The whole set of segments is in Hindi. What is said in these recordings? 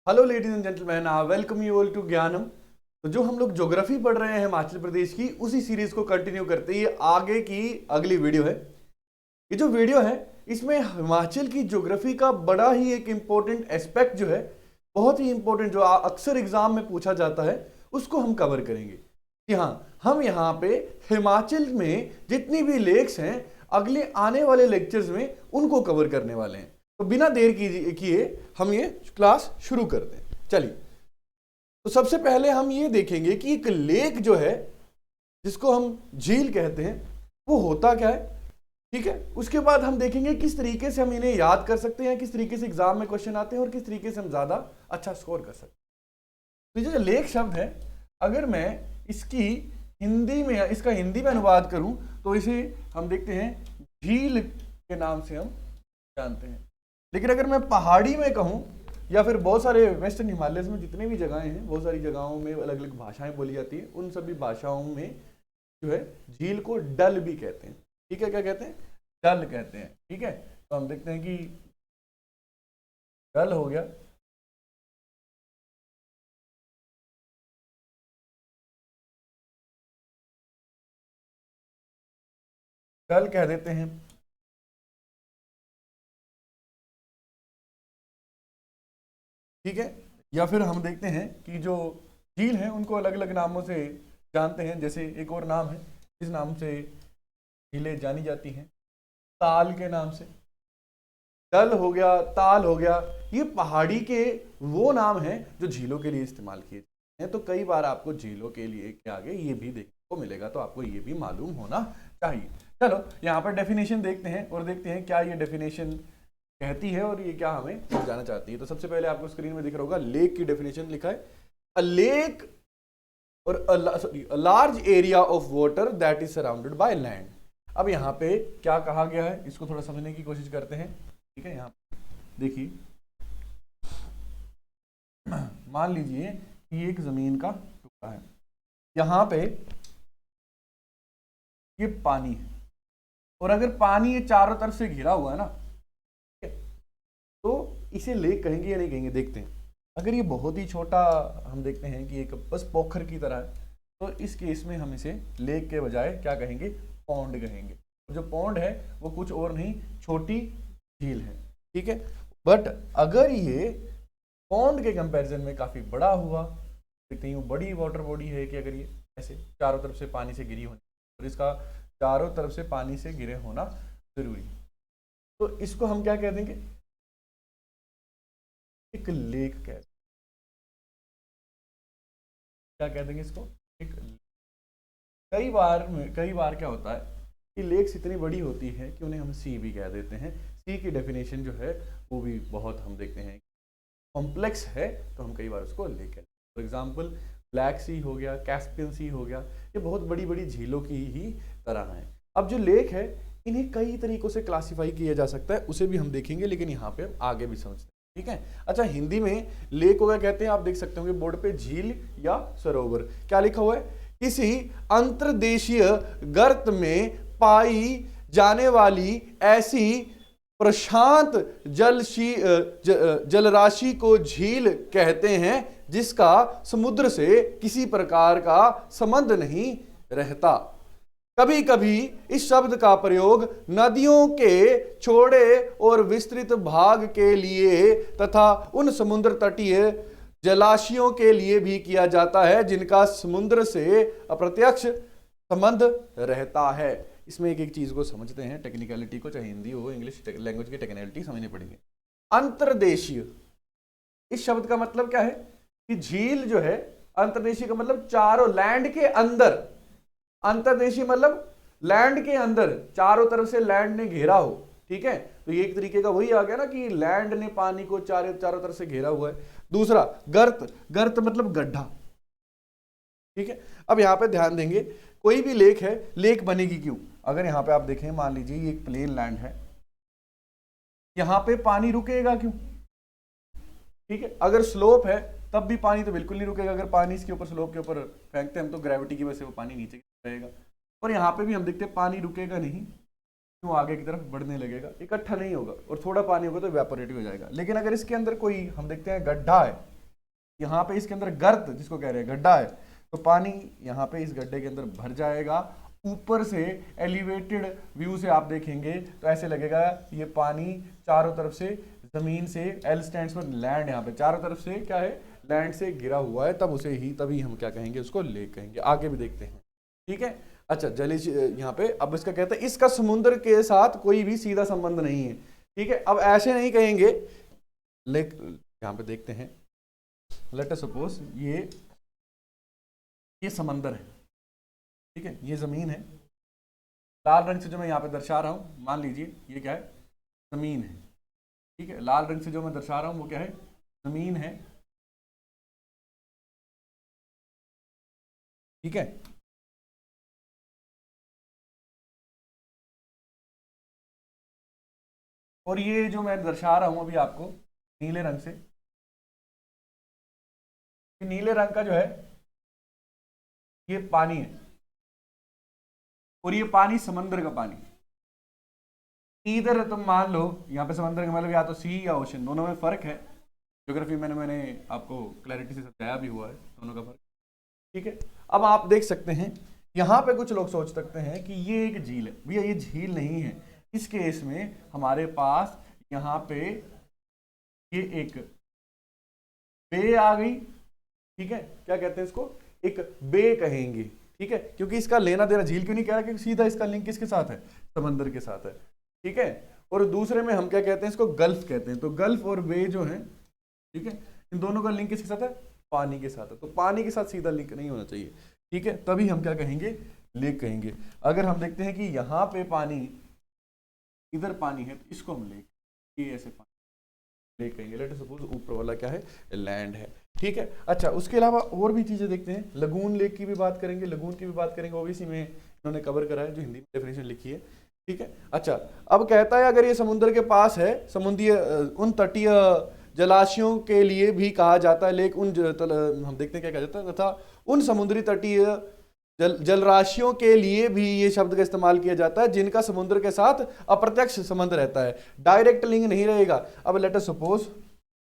Hello ladies and gentleman, welcome you all to Gyanam. तो जो हम लोग ज्योग्राफी पढ़ रहे हैं हिमाचल प्रदेश की, उसी सीरीज को कंटिन्यू करते ये आगे की अगली वीडियो है। ये जो वीडियो है इसमें हिमाचल की ज्योग्राफी का बड़ा ही एक इंपॉर्टेंट एस्पेक्ट जो है, बहुत ही इंपॉर्टेंट, जो अक्सर एग्जाम में पूछा जाता है, उसको हम कवर करेंगे कि हाँ, हम यहाँ पे हिमाचल में जितनी भी लेक्स हैं अगले आने वाले लेक्चर्स में उनको कवर करने वाले हैं। तो बिना देर किए हम ये क्लास शुरू करते हैं। चलिए, तो सबसे पहले हम ये देखेंगे कि एक लेक जो है, जिसको हम झील कहते हैं, वो होता क्या है। ठीक है, उसके बाद हम देखेंगे किस तरीके से हम इन्हें याद कर सकते हैं, किस तरीके से एग्जाम में क्वेश्चन आते हैं और किस तरीके से हम ज्यादा अच्छा स्कोर कर सकते हैं। तो जो लेक शब्द है, अगर मैं इसकी इसका हिंदी में अनुवाद करूं तो इसे हम देखते हैं झील के नाम से हम जानते हैं। लेकिन अगर मैं पहाड़ी में कहूं, या फिर बहुत सारे वेस्टर्न हिमालयस में जितने भी जगहें हैं, बहुत सारी जगहों में अलग अलग भाषाएं बोली जाती हैं, उन सभी भाषाओं में जो है झील को डल भी कहते हैं। ठीक है, क्या कहते हैं? डल कहते हैं। ठीक है, तो हम देखते हैं कि डल हो गया, डल कह देते हैं। ठीक है, या फिर हम देखते हैं कि जो झील हैं उनको अलग अलग नामों से जानते हैं। जैसे एक और नाम है, इस नाम से झीलें जानी जाती हैं, ताल के नाम से। डल हो गया, ताल हो गया, ये पहाड़ी के वो नाम हैं जो झीलों के लिए इस्तेमाल किए जाते हैं। तो कई बार आपको झीलों के लिए के आगे ये भी देखने को मिलेगा, तो आपको ये भी मालूम होना चाहिए। चलो, यहाँ पर डेफिनेशन देखते हैं और देखते हैं क्या ये डेफिनेशन कहती है और ये क्या हमें समझाना चाहती है। तो सबसे पहले आपको स्क्रीन में दिख रहा होगा, लेक की डेफिनेशन लिखा है, अ लेक और a large area of water that is surrounded by land. अब यहाँ पे क्या कहा गया है, इसको थोड़ा समझने की कोशिश करते हैं। ठीक है, यहाँ देखिए, मान लीजिए कि एक जमीन का टुकड़ा है, यहाँ पे ये पानी है, और अगर पानी ये चारों तरफ से घिरा हुआ है ना, तो इसे लेक कहेंगे या नहीं कहेंगे, देखते हैं। अगर ये बहुत ही छोटा, हम देखते हैं कि एक बस पोखर की तरह है, तो इस केस में हम इसे लेक के बजाय क्या कहेंगे, पौंड कहेंगे। जो पौंड है वो कुछ और नहीं, छोटी झील है। ठीक है, बट अगर ये पौंड के कंपैरिजन में काफी बड़ा हुआ, देखते हैं वो बड़ी वाटर बॉडी है कि अगर ये ऐसे चारों तरफ से पानी से घिरी होनी, और इसका चारों तरफ से पानी से घिरे होना जरूरी है, तो इसको हम क्या कह देंगे, एक लेक कह, क्या कह देंगे इसको, एक। कई बार क्या होता है कि लेक्स इतनी बड़ी होती है कि उन्हें हम सी भी कह देते हैं। सी की डेफिनेशन जो है वो भी बहुत, हम देखते हैं, कॉम्प्लेक्स है, तो हम कई बार उसको लेक कहते हैं। फॉर एग्जाम्पल ब्लैक सी हो गया, कैस्पियन सी हो गया, ये बहुत बड़ी बड़ी झीलों की ही तरह है। अब जो लेक है, इन्हें कई तरीकों से क्लासीफाई किया जा सकता है, उसे भी हम देखेंगे, लेकिन यहाँ पे हम आगे भी समझते हैं। ठीक है, अच्छा, हिंदी में लेक को क्या कहते हैं, आप देख सकते होंगे बोर्ड पे, झील या सरोवर। क्या लिखा हुआ है, किसी अंतर्देशीय गर्त में पाई जाने वाली ऐसी प्रशांत जलराशि को झील कहते हैं जिसका समुद्र से किसी प्रकार का संबंध नहीं रहता। कभी कभी इस शब्द का प्रयोग नदियों के छोटे और विस्तृत भाग के लिए तथा उन समुद्र तटीय जलाशयों के लिए भी किया जाता है जिनका समुद्र से अप्रत्यक्ष संबंध रहता है। इसमें एक एक चीज को समझते हैं, टेक्निकलिटी को, चाहे हिंदी हो इंग्लिश लैंग्वेज की टेक्निकलिटी समझनी पड़ेगी। अंतर्देशीय, इस शब्द का मतलब क्या है कि झील जो है, अंतर्देशीय का मतलब चारों, लैंड के अंदर। अंतर्देशीय मतलब लैंड के अंदर, चारों तरफ से लैंड ने घेरा हो। ठीक है, तो ये एक तरीके का वही आ गया ना कि लैंड ने पानी को चारों तरफ से घेरा हुआ है। दूसरा गर्त, गर्त मतलब गड्ढा। ठीक है, अब यहां पे ध्यान देंगे, कोई भी लेक है, लेक बनेगी क्यों? अगर यहां पे आप देखें, मान लीजिए ये एक प्लेन लैंड है, यहां पे पानी रुकेगा क्यों? ठीक है, अगर स्लोप है तब भी पानी तो बिल्कुल नहीं रुकेगा। अगर पानी इसके ऊपर, स्लोप के ऊपर फेंकते हैं हम, तो ग्रेविटी की वजह से वो पानी नीचे रहेगा। और यहाँ पे भी हम देखते हैं पानी रुकेगा नहीं, क्यों, आगे की तरफ बढ़ने लगेगा, इकट्ठा नहीं होगा, और थोड़ा पानी होगा तो इवेपोरेट हो जाएगा। लेकिन अगर इसके अंदर कोई, हम देखते हैं गड्ढा है, यहाँ पे इसके अंदर गर्त जिसको कह रहे हैं गड्ढा है, तो पानी यहाँ पे इस गड्ढे के अंदर भर जाएगा। ऊपर से एलिवेटेड व्यू से आप देखेंगे तो ऐसे लगेगा ये पानी चारों तरफ से जमीन से, एल स्टैंड्स पर लैंड, यहाँ पे चारों तरफ से क्या है, लैंड से घिरा हुआ है, तब उसे ही तभी हम क्या कहेंगे, उसको लेक कहेंगे। आगे भी देखते हैं, ठीक है। अच्छा जलीय यहाँ पे अब इसका कहता है इसका समुद्र के साथ कोई भी सीधा संबंध नहीं है, ठीक है। अब ऐसे नहीं कहेंगे लेक, यहाँ पे देखते हैं, लेट अस सपोज ये समंदर है, ठीक है, ये जमीन है। लाल रंग से जो मैं यहाँ पे दर्शा रहा हूँ, मान लीजिए ये क्या है, जमीन है, ठीक है। लाल रंग से जो मैं दर्शा रहा हूँ वो क्या है, जमीन है, ठीक है। और ये जो मैं दर्शा रहा हूं अभी आपको नीले रंग से, नीले रंग का जो है ये पानी है, और ये पानी समंदर का पानी। इधर तुम मान लो यहाँ पे समंदर का मतलब या तो सी या ओशन, दोनों में फर्क है। ज्योग्राफी में मैंने आपको क्लैरिटी से समझाया भी हुआ है दोनों का फर्क, ठीक है। अब आप देख सकते हैं यहाँ पे कुछ लोग सोच सकते हैं कि ये एक झील है, भैया ये झील नहीं है। इस केस में हमारे पास यहाँ पे ये एक बे आ गई, ठीक है, क्या कहते हैं इसको, एक बे कहेंगे, ठीक है, क्योंकि इसका लेना देना झील क्यों नहीं कह रहा, क्योंकि सीधा इसका लिंक किसके साथ है, समंदर के साथ है, ठीक है। और दूसरे में हम क्या कहते हैं, इसको गल्फ कहते हैं। तो गल्फ और बे जो है, ठीक है, इन दोनों का लिंक किसके साथ है, पानी के साथ है। तो पानी के साथ सीधा लिंक नहीं होना चाहिए, ठीक है, तभी हम क्या कहेंगे, लेक कहेंगे। अगर हम देखते हैं कि यहाँ पे पानी, इधर पानी है, तो इसको हम लेक, ये ऐसे पानी लेक कहेंगे। लेट अस सपोज ऊपर वाला क्या है, लैंड है, ठीक है। अच्छा उसके अलावा और भी चीजें देखते हैं, लगून लेक की भी बात करेंगे, लगून की भी बात करेंगे, ओबीसी में इन्होंने कवर करा है, जो हिंदी में डेफिनेशन लिखी है, ठीक है। अच्छा अब कहता है अगर ये समुद्र के पास है, समुद्रीय उन तटीय जलाशयों के लिए भी कहा जाता है लेक, हम देखते हैं क्या कहा जाता है, तथा उन समुद्री तटीय जलराशियों के लिए भी ये शब्द का इस्तेमाल किया जाता है जिनका समुद्र के साथ अप्रत्यक्ष संबंध रहता है, डायरेक्ट लिंक नहीं रहेगा। अब लेट अस सपोज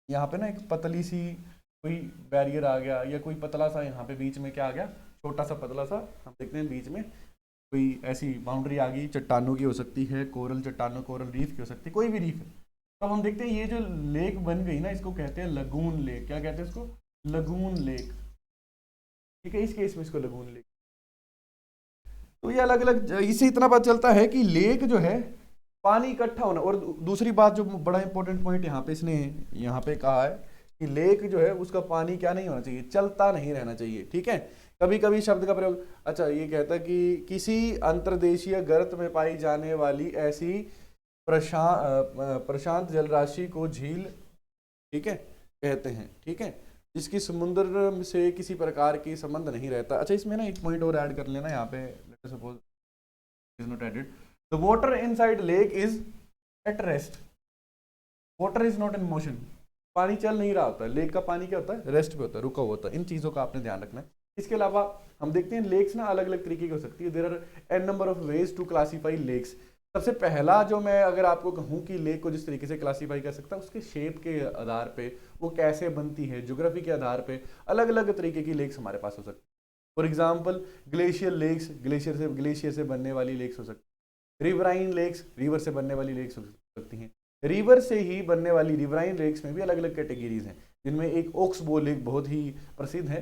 यहाँ पे ना एक पतली सी कोई बैरियर आ गया, या कोई पतला सा यहाँ पे बीच में क्या आ गया, छोटा सा पतला सा, हम देखते हैं बीच में कोई ऐसी बाउंड्री आ गई, चट्टानों की हो सकती है, कोरल चट्टानों, कोरल रीफ की हो सकती है, कोई भी रीफ है। तो हम देखते हैं ये जो लेक बन गई ना, इसको कहते हैं लगून लेक। क्या कहते हैं इसको, लगून लेक, ठीक है। इस केस में इसको लगून लेक। तो ये अलग अलग, इससे इतना पता चलता है कि लेक जो है पानी इकट्ठा होना। और दूसरी बात जो बड़ा इंपॉर्टेंट पॉइंट यहाँ पे इसने यहाँ पे कहा है कि लेक जो है उसका पानी क्या नहीं होना चाहिए, चलता नहीं रहना चाहिए, ठीक है। कभी कभी शब्द का प्रयोग, अच्छा ये कहता है कि किसी अंतर्देशीय गर्त में पाई जाने वाली ऐसी प्रशांत जलराशि को झील, ठीक है, कहते हैं, ठीक है, जिसकी समुद्र से किसी प्रकार की संबंध नहीं रहता। अच्छा इसमें ना एक पॉइंट और ऐड कर लेना यहाँ पे, suppose is not added, the water inside lake is at rest, water is not in motion, पानी चल नहीं रहा होता है, लेक का पानी क्या होता है, रेस्ट पे होता है, रुका हुआ होता है। इन चीजों का आपने ध्यान रखना है। इसके अलावा हम देखते हैं लेक्स ना अलग अलग तरीके की हो सकती है, there are an number of ways to classify lakes. सबसे पहला जो मैं अगर आपको कहूँ कि लेक को जिस तरीके से क्लासीफाई कर सकता है, उसके शेप के आधार पे, वो कैसे बनती है, ज्योग्राफी के आधार पे अलग अलग तरीके की लेक्स हमारे पास हो सकती है। For example glacier lakes, glacier से बनने वाली लेक्स हो सकती है। रिवराइन लेक्स, रिवर से बनने वाली लेक्स हो सकती हैं। रिवर से ही बनने वाली रिवराइन लेक्स में भी अलग अलग कैटेगरीज हैं, जिनमें एक ओक्सबो लेक बहुत ही प्रसिद्ध है,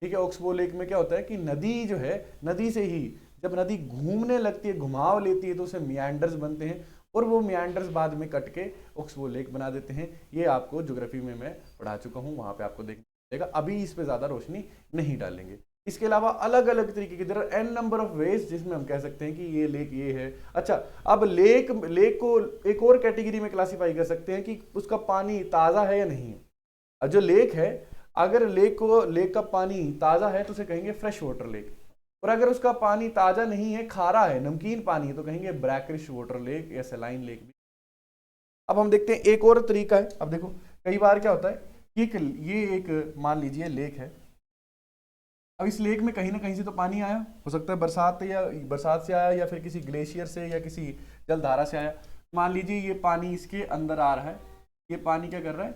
ठीक है। ओक्सबो लेक में क्या होता है कि नदी जो है, नदी से ही जब नदी घूमने लगती है, घुमाव लेती है, तो उसे मियांडर्स बनते हैं, और वो मियांडर्स बाद में कट के ओक्सबो लेक बना देते हैं। ये आपको ज्योग्राफी में मैं पढ़ा चुका हूँ, वहाँ पे आपको देखने मिलेगा, अभी इस पे ज़्यादा रोशनी नहीं डालेंगे। इसके अलावा अलग अलग तरीके की, there are an number of ways जिसमें हम कह सकते हैं कि ये लेक ये है। अच्छा अब लेक को एक और कैटेगरी में क्लासीफाई कर सकते हैं कि उसका पानी ताज़ा है या नहीं है। जो लेक है, अगर लेक का पानी ताज़ा है तो उसे कहेंगे फ्रेश वाटर लेक, और अगर उसका पानी ताज़ा नहीं है, खारा है, नमकीन पानी है, तो कहेंगे ब्रैकिश वाटर लेक या सलाइन लेक भी। अब हम देखते हैं एक और तरीका है। अब देखो कई बार क्या होता है कि ये एक मान लीजिए लेक है, अब इस लेक में कहीं ना कहीं से तो पानी आया, हो सकता है बरसात से आया, या फिर किसी ग्लेशियर से या किसी जलधारा से आया। मान लीजिए ये पानी इसके अंदर आ रहा है, ये पानी क्या कर रहा है,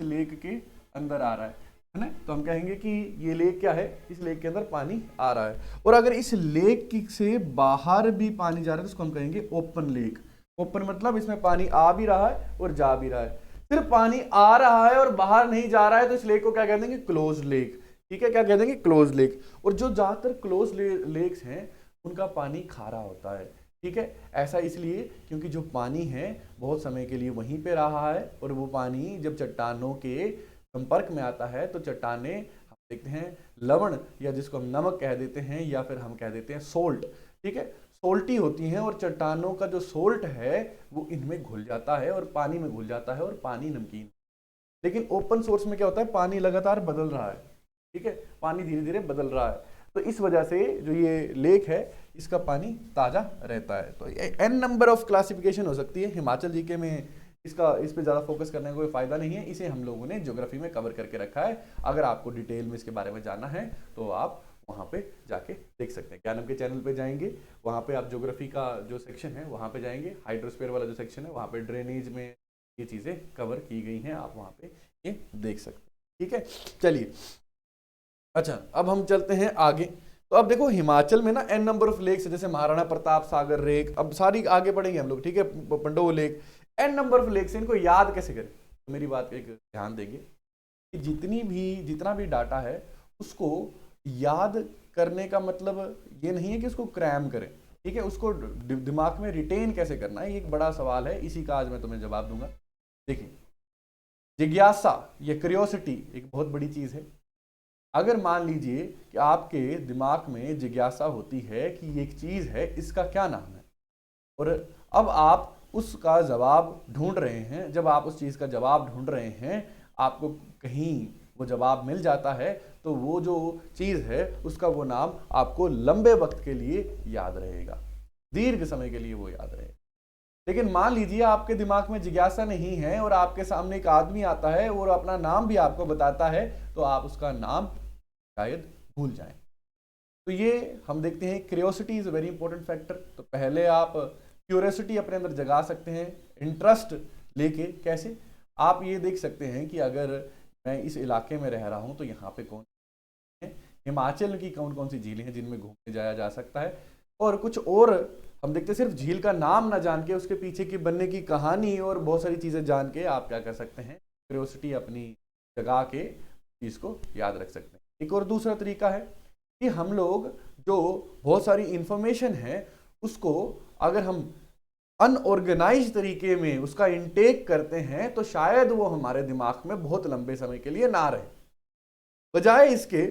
इस लेक के अंदर आ रहा है। है ना। तो हम कहेंगे कि ये लेक क्या है, इस लेक के अंदर पानी आ रहा है। और अगर इस लेक से बाहर भी पानी जा रहा है तो उसको हम कहेंगे ओपन लेक। ओपन मतलब इसमें पानी आ भी रहा है और जा भी रहा है। सिर्फ पानी आ रहा है और बाहर नहीं जा रहा है तो इस लेक को क्या कह देंगे, क्लोज लेक। ठीक है, क्या कह देंगे, क्लोज लेक। और जो ज्यादातर क्लोज लेक्स हैं उनका पानी खारा होता है। ठीक है, ऐसा इसलिए क्योंकि जो पानी है बहुत समय के लिए वहीं पे रहा है और वो पानी जब चट्टानों के संपर्क में आता है तो चट्टानें हम देखते हैं लवण या जिसको हम नमक कह देते हैं या फिर हम कह देते हैं सोल्ट, ठीक है, सोल्टी होती हैं और चट्टानों का जो सोल्ट है वो इनमें घुल जाता है और पानी में घुल जाता है और पानी नमकीन। लेकिन ओपन सोर्स में क्या होता है, पानी लगातार बदल रहा है। ठीक है, पानी धीरे धीरे बदल रहा है, तो इस वजह से जो ये लेक है इसका पानी ताजा रहता है। तो एन नंबर ऑफ क्लासिफिकेशन हो सकती है। हिमाचल जीके में इस पे ज़्यादा फोकस करने का कोई फायदा नहीं है, इसे हम लोगों ने ज्योग्राफी में कवर करके रखा है। अगर आपको डिटेल में इसके बारे में जानना है तो आप वहाँ पे जाके देख सकते हैं। ज्ञानम के चैनल पे जाएंगे, वहाँ पे आप ज्योग्राफी का जो सेक्शन है वहाँ पे जाएंगे, हाइड्रोस्फीयर वाला जो सेक्शन है वहाँ पे ड्रेनेज में ये चीज़ें कवर की गई हैं, आप वहाँ पे ये देख सकते हैं। ठीक है, चलिए अच्छा अब हम चलते हैं आगे। तो अब देखो हिमाचल में ना एन नंबर ऑफ लेक्स, जैसे महाराणा प्रताप सागर लेक, अब सारी आगे बढ़ेंगे हम लोग। ठीक है, Pandoh lake, an number of lakes, इनको याद कैसे करें। तो मेरी बात पे एक ध्यान देंगे कि जितना भी डाटा है उसको याद करने का मतलब ये नहीं है कि उसको क्रैम करें। ठीक है, उसको दिमाग में रिटेन कैसे करना है, ये एक बड़ा सवाल है, इसी का आज मैं तुम्हें जवाब दूंगा। देखिए, जिज्ञासा या क्यूरियोसिटी एक बहुत बड़ी चीज है। अगर मान लीजिए कि आपके दिमाग में जिज्ञासा होती है कि ये एक चीज है, इसका क्या नाम है, और अब आप उसका जवाब ढूंढ रहे हैं, जब आप उस चीज का जवाब ढूंढ रहे हैं आपको कहीं वो जवाब मिल जाता है तो वो जो चीज है उसका वो नाम आपको लंबे वक्त के लिए याद रहेगा, दीर्घ समय के लिए वो याद रहेगा। लेकिन मान लीजिए आपके दिमाग में जिज्ञासा नहीं है और आपके सामने एक आदमी आता है और अपना नाम भी आपको बताता है तो आप उसका नाम शायद भूल जाएं। तो ये हम देखते हैं curiosity is a very important factor. तो पहले आप क्यूरियोसिटी अपने अंदर जगा सकते हैं, इंटरेस्ट लेके। कैसे, आप ये देख सकते हैं कि अगर मैं इस इलाके में रह रहा हूं तो यहाँ पे कौन है, हिमाचल की कौन कौन सी झीलें हैं जिनमें घूमने जाया जा सकता है, और कुछ और हम देखते हैं। सिर्फ झील का नाम ना जान के उसके पीछे की बनने की कहानी और बहुत सारी चीजें जान के आप क्या कर सकते हैं, क्यूरियोसिटी अपनी जगा के चीज को याद रख सकते हैं। एक और दूसरा तरीका है कि हम लोग जो बहुत सारी इंफॉर्मेशन है उसको अगर हम अनऑर्गेनाइज तरीके में उसका इनटेक करते हैं तो शायद वो हमारे दिमाग में बहुत लंबे समय के लिए ना रहे। बजाय इसके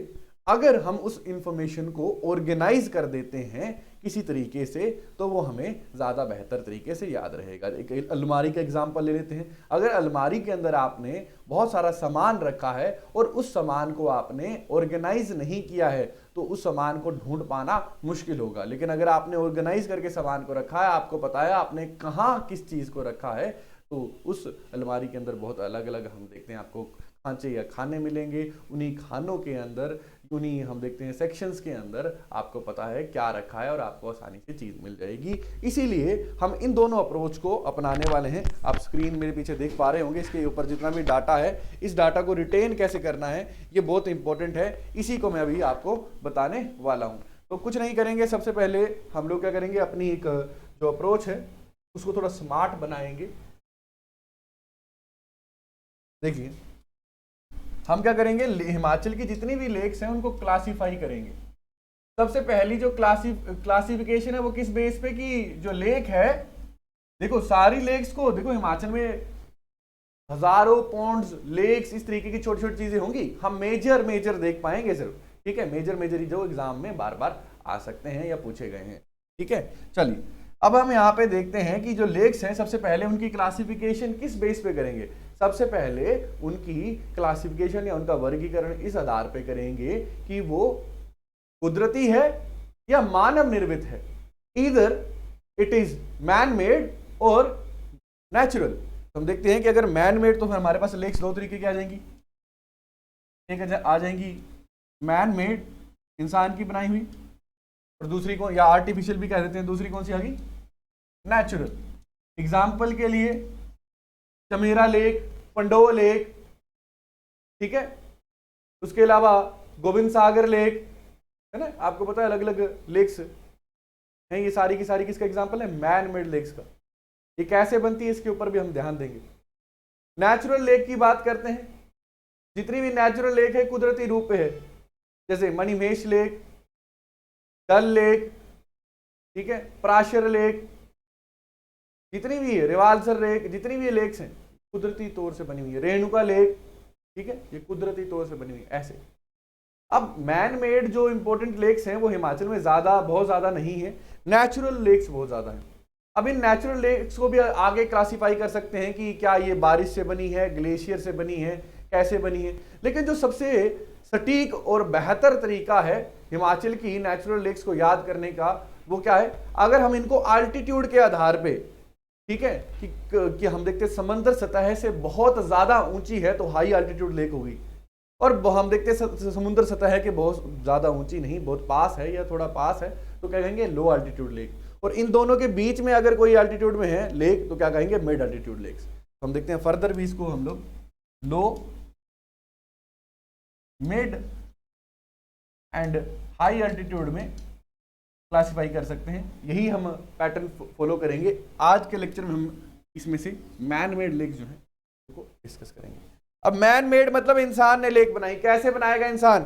अगर हम उस इंफॉर्मेशन को ऑर्गेनाइज कर देते हैं किसी तरीके से तो वो हमें ज़्यादा बेहतर तरीके से याद रहेगा। एक अलमारी का एग्जांपल ले लेते हैं। अगर अलमारी के अंदर आपने बहुत सारा सामान रखा है और उस सामान को आपने ऑर्गेनाइज नहीं किया है तो उस सामान को ढूंढ पाना मुश्किल होगा। लेकिन अगर आपने ऑर्गेनाइज करके सामान को रखा है, आपको पता है आपने कहाँ किस चीज़ को रखा है, तो उस अलमारी के अंदर बहुत अलग अलग हम देखते हैं आपको खांचे या खाने मिलेंगे। उन्हीं खानों के अंदर, उन्हीं हम देखते हैं सेक्शंस के अंदर आपको पता है क्या रखा है और आपको आसानी से चीज़ मिल जाएगी। इसीलिए हम इन दोनों अप्रोच को अपनाने वाले हैं। आप स्क्रीन मेरे पीछे देख पा रहे होंगे, इसके ऊपर जितना भी डाटा है इस डाटा को रिटेन कैसे करना है ये बहुत इंपॉर्टेंट है। इसी को मैं अभी आपको बताने वाला हूँ। तो कुछ नहीं करेंगे, सबसे पहले हम लोग क्या करेंगे, अपनी एक जो अप्रोच है उसको थोड़ा स्मार्ट बनाएंगे। देखिए हम क्या करेंगे, हिमाचल की जितनी भी लेक्स हैं उनको क्लासिफाई करेंगे। सबसे पहली जो क्लासिफिकेशन है वो किस बेस पे, कि जो लेक है, देखो सारी लेक्स को देखो, हिमाचल में हजारों पॉन्ड्स, लेक्स, इस तरीके की छोटी छोटी चीजें होंगी। हम मेजर देख पाएंगे सिर्फ। ठीक है, मेजर जो एग्जाम में बार बार आ सकते हैं या पूछे गए हैं। ठीक है, चलिए अब हम यहाँ पे देखते हैं कि जो लेक्स हैं सबसे पहले उनकी क्लासिफिकेशन किस बेस पे करेंगे। सबसे पहले उनकी क्लासिफिकेशन या उनका वर्गीकरण इस आधार पे करेंगे कि वो कुदरती है या मानव निर्मित है। Either it is man made और नेचुरल। हम देखते हैं कि अगर मैन मेड तो फिर हमारे पास लेक्स दो तरीके की आ जाएंगी। एक आ जाएंगी मैन मेड, इंसान की बनाई हुई, और दूसरी को या आर्टिफिशियल भी कह देते हैं, दूसरी कौन सी आ गई, नेचुरल। एग्जाम्पल के लिए चमेरा लेक, पंडोह लेक। ठीक है, उसके अलावा गोविंद सागर लेक है ना, आपको पता है अलग अलग लेक्स हैं, ये सारी की सारी किसका एग्जाम्पल है, मैन मेड लेक्स का। ये कैसे बनती है इसके ऊपर भी हम ध्यान देंगे। नेचुरल लेक की बात करते हैं, जितनी भी नेचुरल लेक है कुदरती रूप पे है, जैसे मणिमहेश लेक, डल लेक, ठीक है, पराशर लेक, जितनी भी है रिवाल्सर लेक, जितनी भी लेक्स हैं कुदरती तौर से बनी हुई है। रेणुका लेक, ठीक है, ये कुदरती तौर से बनी हुई है ऐसे। अब मैन मेड जो इंपॉर्टेंट लेक्स हैं वो हिमाचल में बहुत ज्यादा नहीं है, नेचुरल लेक्स बहुत ज्यादा हैं। अब इन नेचुरल लेक्स को भी आगे क्लासिफाई कर सकते हैं कि क्या ये बारिश से बनी है, ग्लेशियर से बनी है, कैसे बनी है। लेकिन जो सबसे सटीक और बेहतर तरीका है हिमाचल की नेचुरल लेक्स को याद करने का वो क्या है, अगर हम इनको अल्टीट्यूड के आधार पे, ठीक है, कि हम देखते हैं समंदर सतह से बहुत ज्यादा ऊंची है तो हाई अल्टीट्यूड लेक होगी, और हम देखते हैं समुद्र सतह के बहुत ज्यादा ऊंची नहीं, बहुत पास है या थोड़ा पास है तो क्या कहेंगे लो अल्टीट्यूड लेक। और इन दोनों के बीच में अगर कोई अल्टीट्यूड में है लेक तो क्या कहेंगे मिड अल्टीट्यूड लेक्स। तो हम देखते हैं फर्दर भी इसको हम लोग लो, मिड एंड हाई अल्टीट्यूड में क्लासिफाई कर सकते हैं। यही हम पैटर्न फॉलो करेंगे। आज के लेक्चर में हम इसमें से मैन मेड लेक जो है उसको डिस्कस करेंगे। अब मैन मेड मतलब इंसान ने लेक बनाई, कैसे बनाएगा इंसान,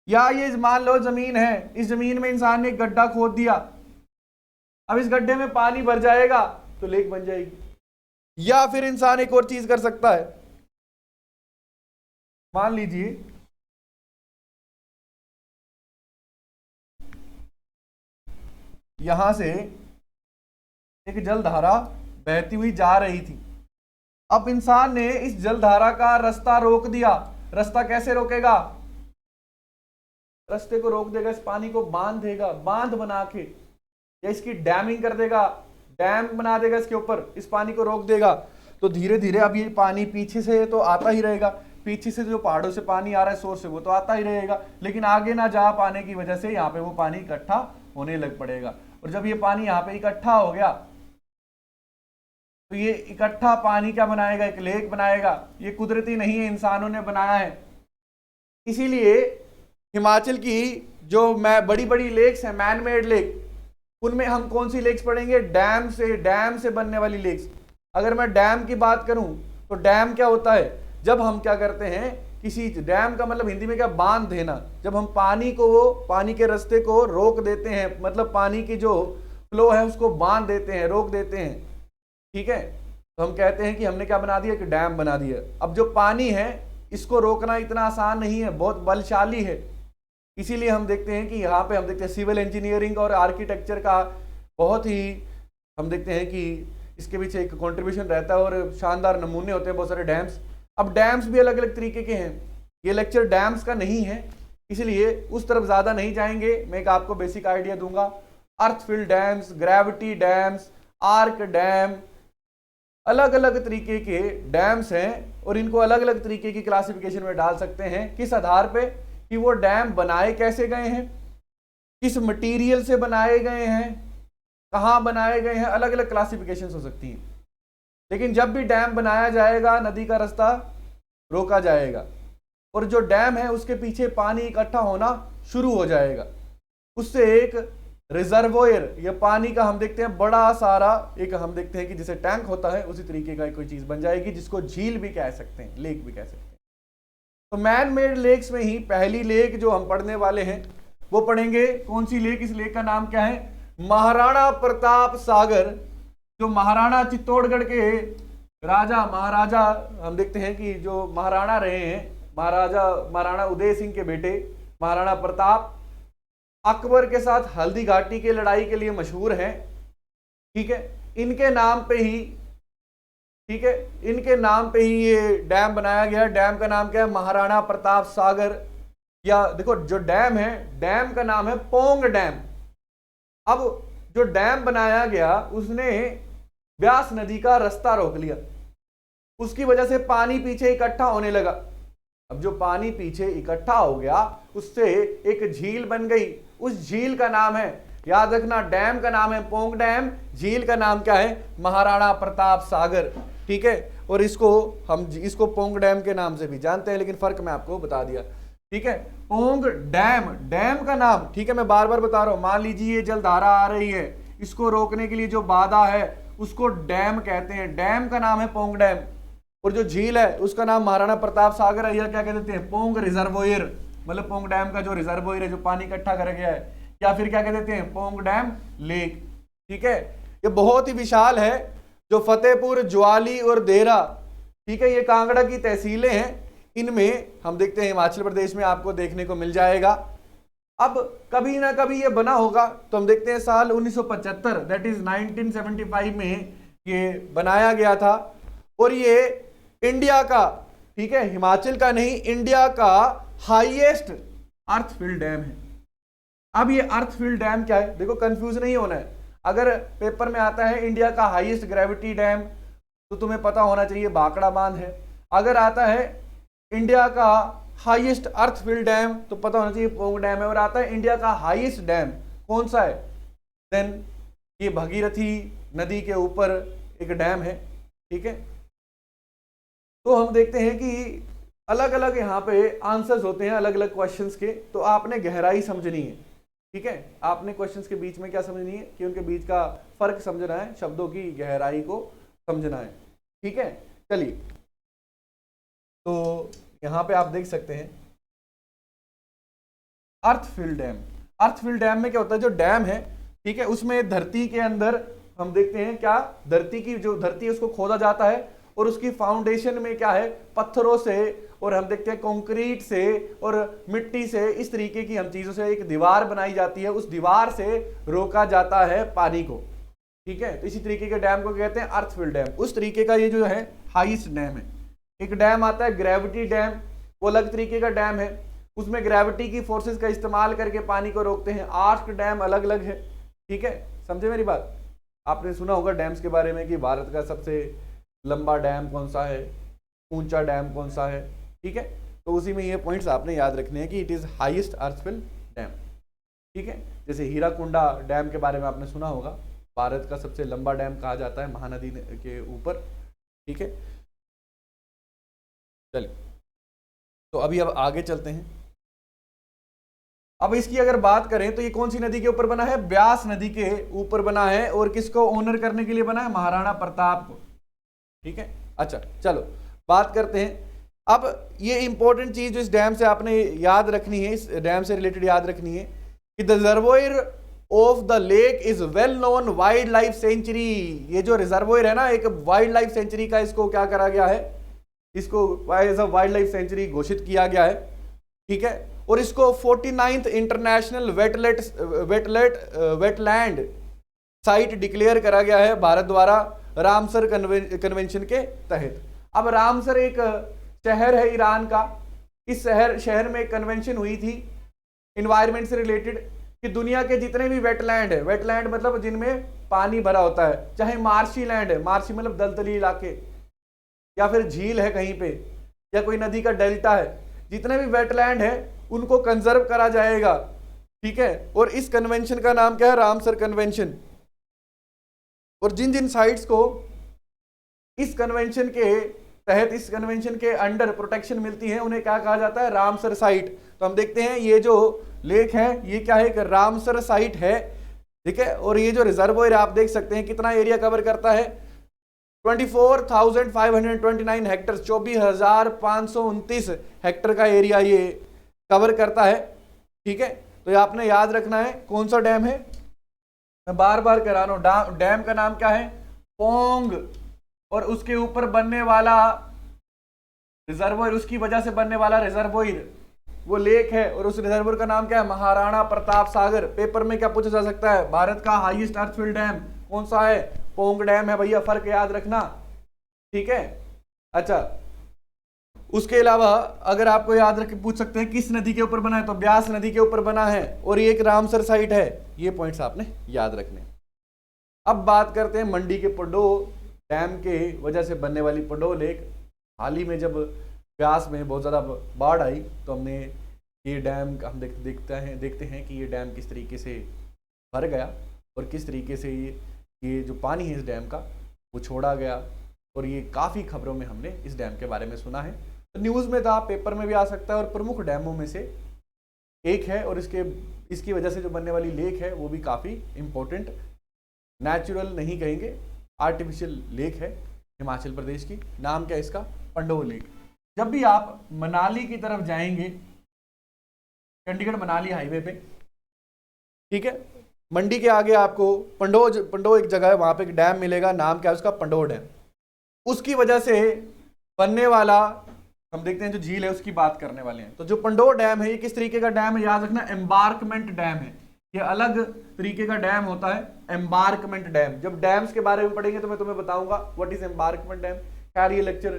या ये मान लो जमीन है, इस जमीन में इंसान ने एक गड्ढा खोद दिया, अब इस गड्ढे में पानी भर जाएगा तो लेक बन जाएगी। या फिर इंसान एक और चीज कर सकता है, मान लीजिए यहां से एक जलधारा बहती हुई जा रही थी, अब इंसान ने इस जलधारा का रास्ता रोक दिया। रास्ता कैसे रोकेगा, रास्ते को रोक देगा, इस पानी को बांध देगा, बांध बना के, या इसकी डैमिंग कर देगा, डैम बना देगा इसके ऊपर, इस पानी को रोक देगा। तो धीरे धीरे अब ये पानी पीछे से तो आता ही रहेगा, पीछे से जो पहाड़ों से पानी आ रहा है सोर्स से वो तो आता ही रहेगा, लेकिन आगे ना जा पाने की वजह से यहाँ पे वो पानी इकट्ठा होने लग पड़ेगा। और जब ये पानी यहाँ पे इकट्ठा हो गया तो ये इकट्ठा पानी क्या बनाएगा, एक लेक बनाएगा। ये कुदरती नहीं है, इंसानों ने बनाया है। इसीलिए हिमाचल की जो बड़ी बड़ी लेक्स हैं, मैन मेड लेक, उनमें हम कौन सी लेक्स पढ़ेंगे, डैम से बनने वाली लेक्स। अगर मैं डैम की बात करूं तो डैम क्या होता है, जब हम क्या करते हैं, किसी डैम का मतलब हिंदी में क्या, बांध देना। जब हम पानी के रास्ते को रोक देते हैं, मतलब पानी की जो फ्लो है उसको बांध देते हैं, रोक देते हैं, ठीक है, तो हम कहते हैं कि हमने क्या बना दिया, कि डैम बना दिया। अब जो पानी है इसको रोकना इतना आसान नहीं है, बहुत बलशाली है। इसीलिए हम देखते हैं कि यहाँ पे हम देखते हैं सिविल इंजीनियरिंग और आर्किटेक्चर का बहुत ही हम देखते हैं कि इसके पीछे एक कंट्रीब्यूशन रहता है और शानदार नमूने होते हैं बहुत सारे डैम्स। अब डैम्स भी अलग अलग तरीके के हैं, ये लेक्चर डैम्स का नहीं है इसलिए उस तरफ ज़्यादा नहीं जाएंगे। मैं एक आपको बेसिक आइडिया दूंगा, earthfill dams, gravity dams, arch dam, अलग अलग तरीके के डैम्स हैं और इनको अलग अलग तरीके की क्लासिफिकेशन में डाल सकते हैं। किस आधार पे, कि वो डैम बनाए कैसे गए हैं, किस मटेरियल से बनाए गए हैं, कहाँ बनाए गए हैं, अलग अलग क्लासिफिकेशन हो सकती हैं। लेकिन जब भी डैम बनाया जाएगा नदी का रास्ता रोका जाएगा और जो डैम है उसके पीछे पानी इकट्ठा होना शुरू हो जाएगा, उससे एक रिजर्वोयर या पानी का हम देखते हैं बड़ा सारा एक हम देखते हैं कि जैसे टैंक होता है उसी तरीके का कोई चीज बन जाएगी जिसको झील भी कह सकते हैं, लेक भी कह सकते हैं। तो मैन मेड लेक्स में ही पहली लेक जो हम पढ़ने वाले हैं वो पढ़ेंगे, कौन सी लेक, इस लेक का नाम क्या है, महाराणा प्रताप सागर। जो महाराणा चित्तौड़गढ़ के महाराजा हम देखते हैं कि जो महाराणा रहे हैं, महाराणा उदय सिंह के बेटे महाराणा प्रताप अकबर के साथ हल्दी घाटी की लड़ाई के लिए मशहूर हैं, ठीक है, इनके नाम पे ही, ठीक है, इनके नाम पे ही ये डैम बनाया गया। डैम का नाम क्या है, महाराणा प्रताप सागर, या देखो जो डैम है, डैम का नाम है पोंग डैम। अब जो डैम बनाया गया उसने ब्यास नदी का रास्ता रोक लिया, उसकी वजह से पानी पीछे इकट्ठा होने लगा। अब जो पानी पीछे इकट्ठा हो गया उससे एक झील बन गई, उस झील का नाम है, याद रखना, डैम का नाम है पोंग डैम, झील का नाम क्या है, महाराणा प्रताप सागर, ठीक है। और इसको हम इसको पोंग डैम के नाम से भी जानते हैं, लेकिन फर्क मैं आपको बता दिया। ठीक है, पोंग डैम, डैम का नाम, ठीक है, मैं बार बार बता रहा हूं। मान लीजिए ये जलधारा आ रही है, इसको रोकने के लिए जो बाधा है उसको डैम कहते हैं, डैम का नाम है पोंग डैम। और जो झील है उसका नाम महाराणा प्रताप सागर है, या क्या कहते हैं, पोंग रिजर्वोयर, मतलब पोंग डैम का जो रिजर्वोयर है जो पानी इकट्ठा कर गया है, या फिर क्या कहते हैं, पोंग डैम लेक। ठीक है, ये बहुत ही विशाल है, जो फतेहपुर, ज्वाली और देहरा, ठीक है, ये कांगड़ा की तहसीलें हैं, इनमें हम देखते हैं हिमाचल प्रदेश में आपको देखने को मिल जाएगा। अब कभी ना कभी ये बना होगा, तो हम देखते हैं साल 1975 दैट इज 1975 में ये बनाया गया था, और ये इंडिया का, ठीक है, हिमाचल का नहीं, इंडिया का हाईएस्ट अर्थफिल डैम है। अब ये अर्थफिल डैम क्या है, देखो कंफ्यूज नहीं होना है। अगर पेपर में आता है इंडिया का हाईएस्ट ग्रेविटी डैम, तो तुम्हें पता होना चाहिए भाखड़ा बांध है। अगर आता है इंडिया का हाईएस्ट अर्थफिल डैम, तो पता होना चाहिए पोंग डैम है। और आता है इंडिया का हाईएस्ट डैम कौन सा है, देन ये भगीरथी नदी के ऊपर एक डैम है। ठीक है, तो हम देखते हैं कि अलग अलग यहाँ पे आंसर्स होते हैं अलग अलग क्वेश्चंस के, तो आपने गहराई समझनी है। ठीक है, आपने क्वेश्चंस के बीच में क्या समझनी है कि उनके बीच का फर्क समझना है, शब्दों की गहराई को समझना है। ठीक है, चलिए, तो यहां पे आप देख सकते हैं अर्थफिल डैम। अर्थफिल डैम में क्या होता है, जो डैम है, ठीक है, उसमें धरती के अंदर हम देखते हैं क्या, धरती की जो धरती है उसको खोदा जाता है, और उसकी फाउंडेशन में क्या है, पत्थरों से, और हम देखते हैं कंक्रीट से और मिट्टी से, इस तरीके की हम चीजों से एक दीवार बनाई जाती है, उस दीवार से रोका जाता है पानी को। ठीक है, तो इसी तरीके के डैम को कहते हैं अर्थफिल डैम। उस तरीके का ये जो है हाईएस्ट डैम है। एक डैम आता है ग्रेविटी डैम, वो अलग तरीके का डैम है, उसमें ग्रेविटी की फोर्सेस का इस्तेमाल करके पानी को रोकते हैं। आर्क डैम अलग अलग है। ठीक है, समझे मेरी बात। आपने सुना होगा डैम्स के बारे में कि भारत का सबसे लंबा डैम कौन सा है, ऊंचा डैम कौन सा है। ठीक है, तो उसी में ये पॉइंट्स आपने याद रखने हैं कि इट इज हाईएस्ट अर्थफिल डैम। ठीक है, जैसे हीराकुंडा डैम के बारे में आपने सुना होगा, भारत का सबसे लंबा डैम कहा जाता है महानदी के ऊपर। ठीक है, चलिए, तो अभी अब आगे चलते हैं। अब इसकी अगर बात करें तो ये कौन सी नदी के ऊपर बना है, ब्यास नदी के ऊपर बना है, और किसको ऑनर करने के लिए बना है, महाराणा प्रताप को। ठीक है, अच्छा चलो बात करते हैं। अब ये इंपॉर्टेंट चीज जो इस डैम से आपने याद रखनी है, इस डैम से रिलेटेड याद रखनी है कि the reservoir of the lake is well known wild life century. ये जो रिजर्वोयर है ना, एक वाइल्ड लाइफ सेंचुरी का इसको क्या करा गया है, इसको as a wild life sanctuary घोषित किया गया है। ठीक है, और इसको 49th international wetland site declare करा गया है भारत द्वारा रामसर कन्वेंशन के तहत। अब रामसर एक शहर है ईरान का। इस शहर में एक कन्वेंशन हुई थी इन्वायरमेंट से रिलेटेड कि दुनिया के जितने भी वेटलैंड है, वेटलैंड मतलब जिनमें पानी भरा होता है, चाहे मार्शी लैंड है, मार्शी मतलब दलदली इलाके, या फिर झील है कहीं पे, या कोई नदी का डेल्टा है, जितने भी वेटलैंड है उनको कंजर्व करा जाएगा। ठीक है, और इस कन्वेंशन का नाम क्या है, रामसर कन्वेंशन। और जिन जिन साइट्स को इस कन्वेंशन के तहत, इस कन्वेंशन के अंडर प्रोटेक्शन मिलती है, उन्हें क्या कहा जाता है, रामसर साइट। तो हम देखते हैं ये जो लेक है ये क्या है, एक रामसर साइट है। ठीक है, और ये जो रिजर्वोयर आप देख सकते हैं कितना एरिया कवर करता है, 24,529 हेक्टर, 24,529 हेक्टर का एरिया ये कवर करता है। ठीक है, तो ये आपने याद रखना है। कौन सा डैम है, मैं बार बार करा रहा हूं, डैम का नाम क्या है, पोंग, और उसके ऊपर बनने वाला रिजर्वोयर, उसकी वजह से बनने वाला रिजर्वोयर वो लेक है, और उस रिजर्वोयर का नाम क्या है, महाराणा प्रताप सागर। पेपर में क्या पूछा जा सकता है, भारत का हाईएस्ट अर्थफिल डैम कौन सा है, पोंग डैम है भैया, फर्क याद रखना। ठीक है, अच्छा उसके अलावा अगर आपको याद रख पूछ सकते हैं किस नदी के ऊपर बना है, तो ब्यास नदी के ऊपर बना है, और ये एक रामसर साइट है। ये पॉइंट्स आपने याद रखने। अब बात करते हैं मंडी के पडो डैम के वजह से बनने वाली पडो लेक। हाल ही में जब ब्यास में बहुत ज़्यादा बाढ़ आई तो हमने ये डैम हम देखते हैं कि ये डैम किस तरीके से भर गया, और किस तरीके से ये जो पानी है इस डैम का वो छोड़ा गया। और ये काफ़ी खबरों में हमने इस डैम के बारे में सुना है, तो न्यूज़ में था, पेपर में भी आ सकता है, और प्रमुख डैमों में से एक है। और इसकी वजह से जो बनने वाली लेक है वो भी काफ़ी इम्पोर्टेंट, नेचुरल नहीं कहेंगे, आर्टिफिशियल लेक है हिमाचल प्रदेश की। नाम क्या है इसका? पंडोह लेक। जब भी आप मनाली की तरफ जाएंगे, चंडीगढ़ मनाली हाईवे पे, ठीक है, मंडी के आगे आपको पंडोह एक जगह है, वहां पे एक डैम मिलेगा। नाम क्या है उसका? पंडोह डैम। उसकी वजह से बनने वाला, हम देखते हैं जो झील है उसकी बात करने वाले हैं। तो जो पंडोह डैम है ये किस तरीके का डैम है? याद रखना, एम्बार्कमेंट डैम है। ये अलग तरीके का डैम होता है, एम्बार्कमेंट डैम। जब डैम्स के बारे में पढ़ेंगे तो मैं तुम्हें बताऊंगा व्हाट इज एम्बार्कमेंट डैम। खैर ये लेक्चर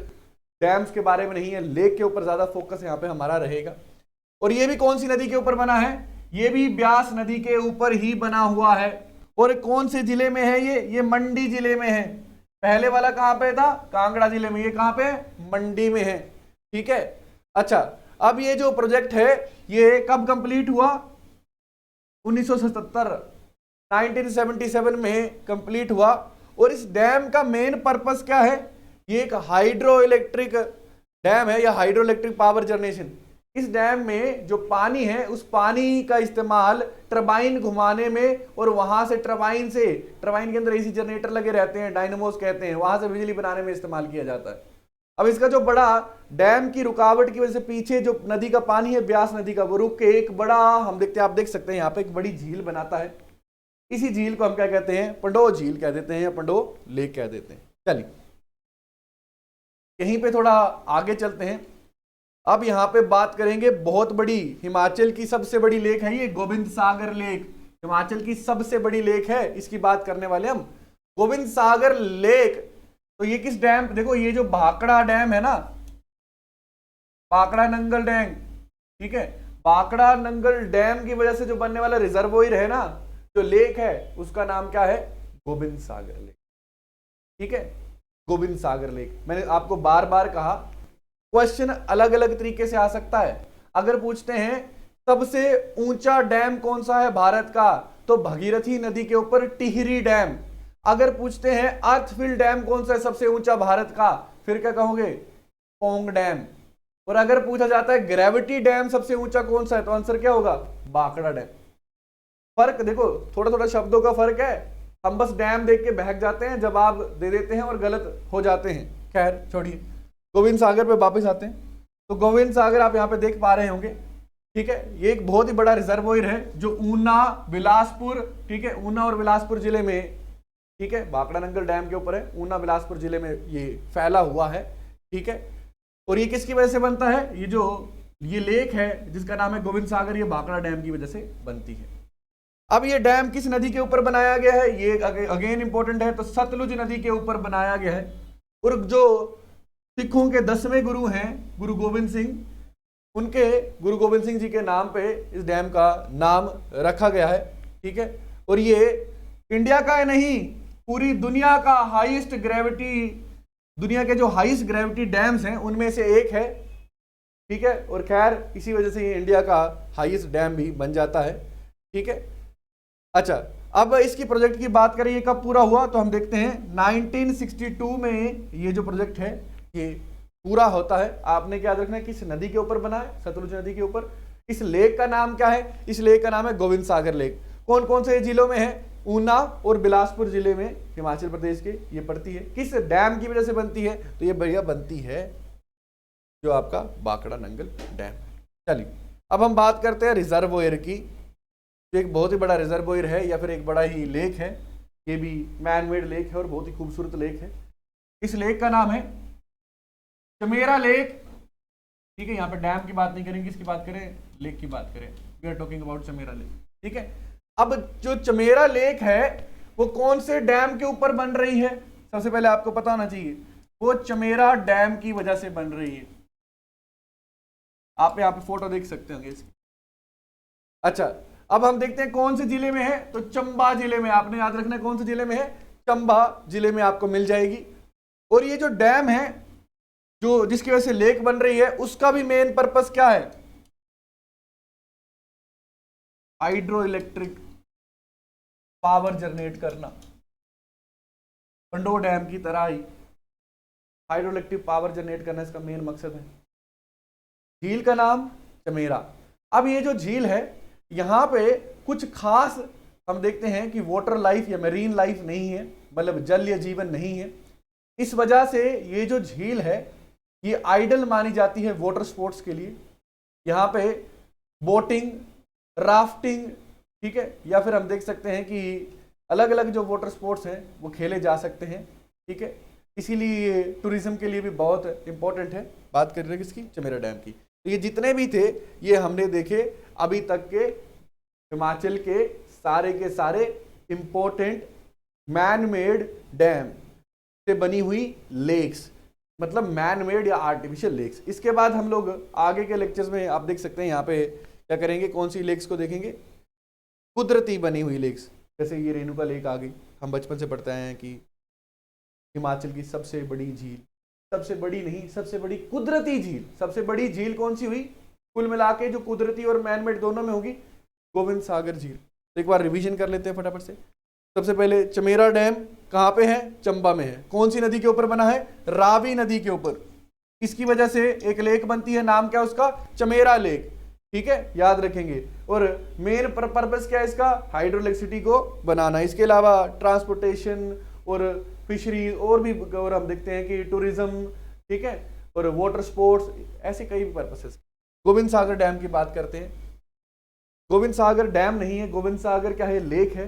डैम्स के बारे में नहीं है, लेक के ऊपर ज्यादा फोकस यहाँ पे हमारा रहेगा। और ये भी कौन सी नदी के ऊपर बना है? ये भी ब्यास नदी के ऊपर ही बना हुआ है। और कौन से जिले में है ये मंडी जिले में है। पहले वाला कहां पे था? कांगड़ा जिले में। ये कहां पे? मंडी में है, ठीक है। अच्छा, अब ये जो प्रोजेक्ट है ये कब कंप्लीट हुआ? 1977, 1977 में कंप्लीट हुआ। और इस डैम का मेन पर्पस क्या है? ये एक हाइड्रो इलेक्ट्रिक डैम है, या हाइड्रो इलेक्ट्रिक पावर जनरेशन। इस डैम में जो पानी है उस पानी का इस्तेमाल टरबाइन घुमाने में, और वहां से टरबाइन के अंदर एसी जनरेटर लगे रहते हैं, डायनेमोस कहते हैं, वहां से बिजली बनाने में इस्तेमाल किया जाता है। अब इसका जो बड़ा डैम की रुकावट की वजह से पीछे जो नदी का पानी है, ब्यास नदी का, वो रुक के एक बड़ा, हम देखते हैं, आप देख सकते हैं यहाँ पे एक बड़ी झील बनाता है। इसी झील को हम क्या कहते हैं? पंडोह झील कह देते हैं, या पंडोह लेक कह देते हैं। चलिए यहीं पे थोड़ा आगे चलते हैं। अब यहाँ पे बात करेंगे बहुत बड़ी, हिमाचल की सबसे बड़ी लेक है ये, गोविंद सागर लेक। हिमाचल की सबसे बड़ी लेक है, इसकी बात करने वाले हम, गोविंद सागर लेक। तो ये किस डैम? देखो ये जो भाखड़ा डैम है ना, भाखड़ा नंगल डैम, ठीक है, भाखड़ा नंगल डैम की वजह से जो बनने वाला रिजर्वोयर है ना, जो लेक है, उसका नाम क्या है? गोविंद सागर लेक, ठीक है, गोविंद सागर लेक। मैंने आपको बार बार कहा क्वेश्चन अलग अलग तरीके से आ सकता है। अगर पूछते हैं सबसे ऊंचा डैम कौन सा है भारत का, तो भगीरथी नदी के ऊपर टिहरी डैम। अगर पूछते हैं अर्थफिल डैम कौन सा है सबसे ऊंचा भारत का, फिर क्या कहोगे? पोंग डैम। और अगर पूछा जाता है ग्रेविटी डैम सबसे ऊंचा कौन सा है, तो आंसर क्या होगा? भाखड़ा डैम। फर्क देखो, थोड़ा थोड़ा शब्दों का फर्क है। हम बस डैम देख के बहक जाते हैं, जवाब दे देते हैं और गलत हो जाते हैं। खैर छोड़िए, गोविंद सागर पे वापस आते हैं। तो गोविंद सागर आप यहाँ पे देख पा रहे होंगे, ठीक है, ये एक बहुत ही बड़ा रिजर्वोयर है जो ऊना, बिलासपुर, ठीक है, ऊना और बिलासपुर जिले में, ठीक है, भाखड़ा नंगल डैम के ऊपर है, ऊना बिलासपुर जिले में ये फैला हुआ है, ठीक है। और ये किसकी वजह से बनता है? ये लेक है जिसका नाम है गोविंद सागर, ये भाखड़ा डैम की वजह से बनती है। अब ये डैम किस नदी के ऊपर बनाया गया है? ये अगेन इंपॉर्टेंट है, तो सतलुज नदी के ऊपर बनाया गया है। और जो सिखों के 10वें गुरु हैं गुरु गोविंद सिंह, उनके गुरु गोविंद सिंह जी के नाम पे इस डैम का नाम रखा गया है, ठीक है। और ये इंडिया का है नहीं, पूरी दुनिया का हाईएस्ट ग्रेविटी, दुनिया के जो हाईएस्ट ग्रेविटी डैम्स हैं उनमें से एक है, ठीक है। और खैर इसी वजह से ये इंडिया का हाईएस्ट डैम भी बन जाता है, ठीक है। अच्छा, अब इसकी प्रोजेक्ट की बात करें, ये कब पूरा हुआ, तो हम देखते हैं 1962 में ये जो प्रोजेक्ट है ये पूरा होता है। आपने क्या याद रखना है, किस नदी के ऊपर बना है? सतलुज नदी के ऊपर। इस लेक का नाम क्या है? इस लेक का नाम है गोविंद सागर लेक। कौन कौन से जिलों में है? ऊना और बिलासपुर जिले में, हिमाचल प्रदेश के ये पड़ती है। किस डैम की वजह से बनती है? तो ये भैया बनती है जो आपका भाखड़ा नंगल डैम। चलिए अब हम बात करते हैं रिजर्वोयर की, जो एक बहुत ही बड़ा रिजर्वोयर है या फिर एक बड़ा ही लेक है। ये भी मैन मेड लेक है और बहुत ही खूबसूरत लेक है। इस लेक का नाम है चमेरा लेक, ठीक है। यहाँ पे डैम की बात नहीं करेंगे, किसकी बात करें? लेक की बात करें। We are talking about Chamera lake, ठीक है। अब जो चमेरा लेक है वो कौन से डैम के ऊपर बन रही है? सबसे पहले आपको पता होना चाहिए, वो चमेरा डैम की वजह से बन रही है। आप यहाँ पे फोटो देख सकते होंगे इसकी। अच्छा, अब हम देखते हैं कौन से जिले में है, तो चंबा जिले में। आपने याद रखना है कौन से जिले में है? चंबा जिले में आपको मिल जाएगी। और ये जो डैम है जो जिसकी वजह से लेक बन रही है, उसका भी मेन पर्पस क्या है? हाइड्रो इलेक्ट्रिक पावर जनरेट करना, पंडोह डैम की तरह ही, हाइड्रोइलेक्ट्रिक पावर जनरेट करना इसका मेन मकसद है। झील का नाम चमेरा। अब ये जो झील है यहाँ पे कुछ खास हम देखते हैं कि वाटर लाइफ या मेरीन लाइफ नहीं है, मतलब जल या जीवन नहीं है। इस वजह से ये जो झील है ये आइडल मानी जाती है वाटर स्पोर्ट्स के लिए। यहाँ पे बोटिंग, राफ्टिंग, ठीक है, या फिर हम देख सकते हैं कि अलग अलग जो वाटर स्पोर्ट्स हैं वो खेले जा सकते हैं, ठीक है। इसीलिए टूरिज्म के लिए भी बहुत इंपॉर्टेंट है। बात कर रहे हैं किसकी? चमेरा डैम की। तो ये जितने भी थे ये हमने देखे अभी तक के हिमाचल के सारे इंपॉर्टेंट मैन मेड डैम से बनी हुई लेक्स, मतलब मैन मेड या आर्टिफिशियल लेक्स। इसके बाद हम लोग आगे के लेक्चर्स में आप देख सकते हैं यहाँ पे क्या करेंगे, कौन सी लेक्स को देखेंगे? कुदरती बनी हुई लेक्स। जैसे ये रेणुका लेक आ गई, हम बचपन से पढ़ते हैं कि हिमाचल की सबसे बड़ी झील, सबसे बड़ी नहीं, सबसे बड़ी कुदरती झील। सबसे बड़ी झील कौन सी हुई कुल मिला के जो कुदरती और मैनमेड दोनों में होगी? गोविंद सागर झील। तो एक बार रिवीजन कर लेते हैं फटाफट से। सबसे पहले चमेरा डैम कहाँ पे है? चंबा में है। कौन सी नदी के ऊपर बना है? रावी नदी के ऊपर। इसकी वजह से एक लेक बनती है, नाम क्या उसका? चमेरा लेक, ठीक है, याद रखेंगे। और मेन पर्पस क्या है इसका? हाइड्रोइलेक्ट्रिसिटी को बनाना। इसके अलावा ट्रांसपोर्टेशन और फिशरी और भी, और हम देखते हैं कि टूरिज्म, ठीक है, और वाटर स्पोर्ट्स, ऐसे कई पर्पसेस। गोविंद सागर डैम की बात करते हैं। गोविंद सागर डैम नहीं है, गोविंद सागर क्या है? लेक है,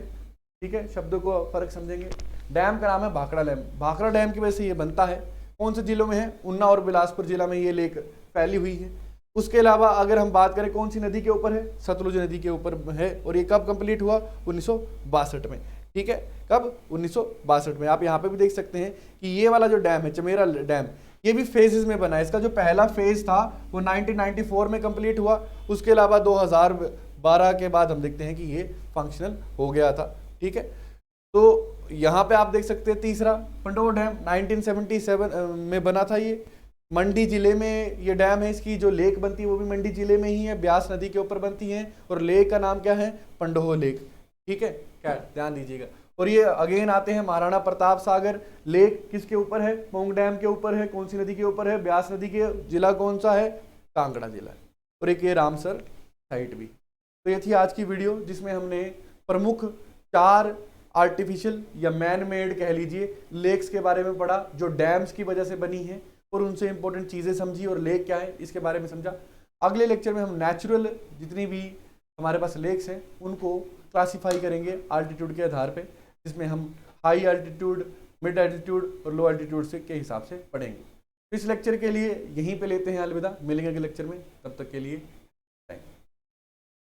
ठीक है। शब्दों को फर्क समझेंगे। डैम का नाम है भाखड़ा डैम। भाखड़ा डैम की वजह से ये बनता है। कौन से जिलों में है? ऊना और बिलासपुर जिला में ये लेक फैली हुई है। उसके अलावा अगर हम बात करें कौन सी नदी के ऊपर है? सतलुज नदी के ऊपर है। और ये कब कंप्लीट हुआ? 1962 में, ठीक है। कब? 1962 में। आप यहाँ पे भी देख सकते हैं कि ये वाला जो डैम है चमेरा डैम, ये भी फेजेस में बना है। इसका जो पहला फेज था वो 1994 में कंप्लीट हुआ। उसके अलावा 2012 के बाद हम देखते हैं कि ये फंक्शनल हो गया था, ठीक है। तो यहाँ पे आप देख सकते हैं तीसरा पंडोह डैम 1977 में बना था। ये मंडी जिले में ये डैम है। इसकी जो लेक बनती है वो भी मंडी जिले में ही है, ब्यास नदी के ऊपर बनती है। और लेक का नाम क्या है? पंडोह लेक, ठीक है, क्या ध्यान दीजिएगा। और ये अगेन आते हैं महाराणा प्रताप सागर लेक, किसके ऊपर है? पोंग डैम के ऊपर है। कौन सी नदी के ऊपर है? ब्यास नदी के। जिला कौन सा है? कांगड़ा जिला। और एक ये रामसर साइट भी। तो ये थी आज की वीडियो जिसमें हमने प्रमुख 4 आर्टिफिशियल या मैन मेड कह लीजिए लेक्स के बारे में पढ़ा, जो डैम्स की वजह से बनी है, और उनसे इंपॉर्टेंट चीज़ें समझी, और लेक क्या है इसके बारे में समझा। अगले लेक्चर में हम नेचुरल जितनी भी हमारे पास लेक्स हैं उनको क्लासीफाई करेंगे आल्टीट्यूड के आधार पे, जिसमें हम हाई अल्टीट्यूड, मिड अल्टीट्यूड और लो अल्टीट्यूड से के हिसाब से पढ़ेंगे। इस लेक्चर के लिए यहीं पे लेते हैं अलविदा। मिलेंगे अगले लेक्चर में, तब तक के लिए